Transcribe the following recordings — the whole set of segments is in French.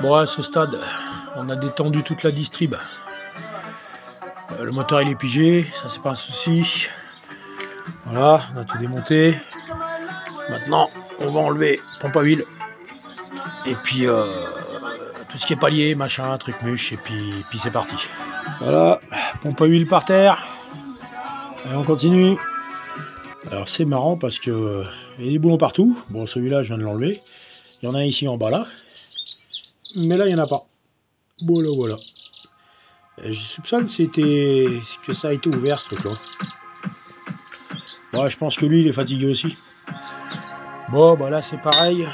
Bon, à ce stade, on a détendu toute la distrib. Le moteur il est pigé, ça c'est pas un souci. Voilà, on a tout démonté. Maintenant, on va enlever pompe à huile. Et puis, tout ce qui est palier, machin, truc muche, et puis c'est parti. Voilà, pompe à huile par terre. Et on continue. Alors c'est marrant parce que il y a des boulons partout. Bon, celui-là, je viens de l'enlever. Il y en a ici en bas là. Mais là, il n'y en a pas. Voilà, voilà. Et je soupçonne que ça a été ouvert ce truc-là. Ouais, je pense que lui, il est fatigué aussi. Bon, bah là, c'est pareil.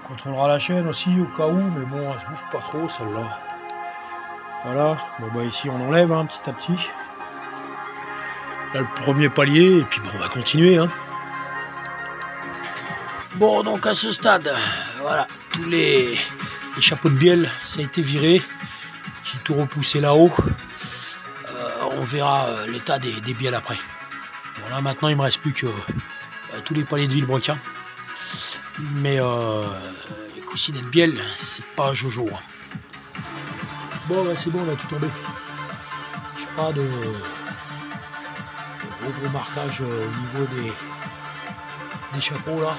On contrôlera la chaîne aussi au cas où, mais bon, elle se bouffe pas trop celle-là. Voilà. Bon, bah ici, on enlève hein, petit à petit. Là, le premier palier, et puis bon, on va continuer. Hein. Bon, donc à ce stade, voilà, tous les chapeaux de bielle, ça a été viré. J'ai tout repoussé là-haut. On verra l'état des bielles après. Bon, là, maintenant, il me reste plus que tous les paliers de vilebrequin. Mais les coussinets de bielle, c'est pas Jojo. Hein. Bon, bah, c'est bon, on a tout tombé. J'ai pas de gros marquage au niveau des chapeaux là.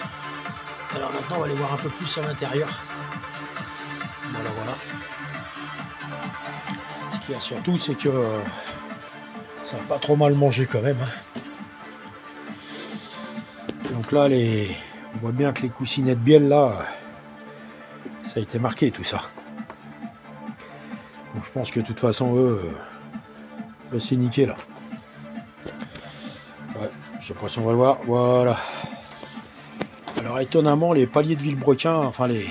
Alors maintenant on va aller voir un peu plus à l'intérieur. Voilà, voilà. Ce qu'il y a surtout c'est que ça n'a pas trop mal mangé quand même. Hein. Donc là on voit bien que les coussinets de bielle là, ça a été marqué tout ça. Donc je pense que de toute façon eux, c'est niqué là. Ouais, je sais pas si on va le voir. Voilà. Alors étonnamment les paliers de vilebrequin, enfin les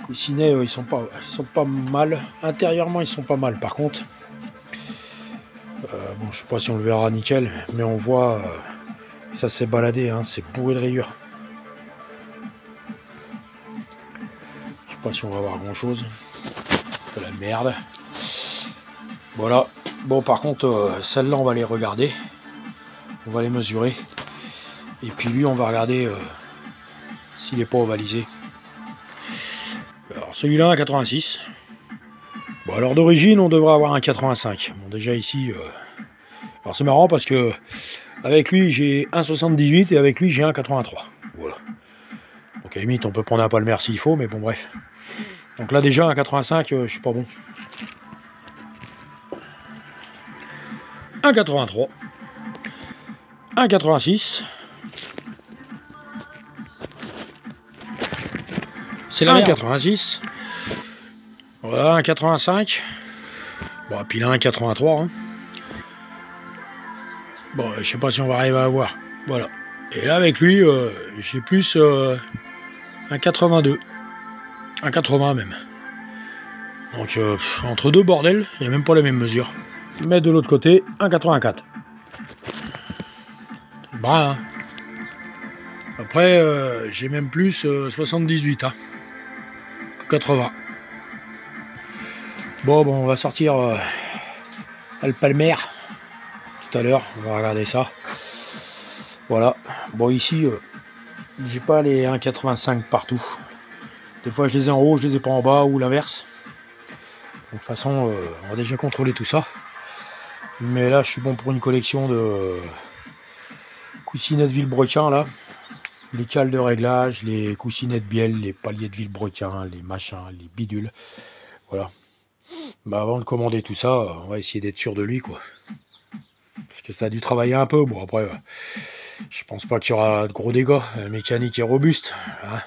coussinets ils sont pas mal. Intérieurement ils sont pas mal par contre. Bon je sais pas si on le verra nickel, mais on voit ça s'est baladé, hein, c'est bourré de rayures. Je sais pas si on va voir grand chose. De la merde. Voilà. Bon par contre celles-là on va les regarder. On va les mesurer. Et puis lui on va regarder s'il n'est pas ovalisé. Alors celui-là un 86. Bon alors d'origine on devrait avoir un 85. Bon déjà ici. Alors c'est marrant parce que avec lui j'ai un 78 et avec lui j'ai un 83. Voilà. Donc à la limite on peut prendre un palmer s'il faut, mais bon bref. Donc là déjà un 85 je suis pas bon. Un 83. Un 86. C'est la 86. Voilà, un 85. Bon, puis là, un 83. Hein. Bon, je sais pas si on va arriver à voir. Voilà. Et là, avec lui, j'ai plus un 82. Un 80 même. Donc, entre deux bordels, il n'y a même pas la même mesure. Mais de l'autre côté, un 84. Brun, hein. Après, j'ai même plus 78. Hein. 80. Bon, on va sortir le palmer tout à l'heure. On va regarder ça. Voilà. Bon, ici, j'ai pas les 1,85 partout. Des fois, je les ai en haut, je les ai pas en bas ou l'inverse. De toute façon, on va déjà contrôler tout ça. Mais là, je suis bon pour une collection de coussinets de vilebrequin là. Les cales de réglage, les coussinets de bielle, les paliers de vilebrequin, les machins, les bidules. Voilà. Bah avant de commander tout ça, on va essayer d'être sûr de lui, quoi. Parce que ça a dû travailler un peu. Bon, après, je pense pas qu'il y aura de gros dégâts. La mécanique est robuste. Hein.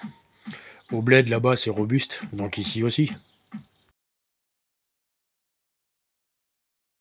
Au bled, là-bas, c'est robuste. Donc ici aussi.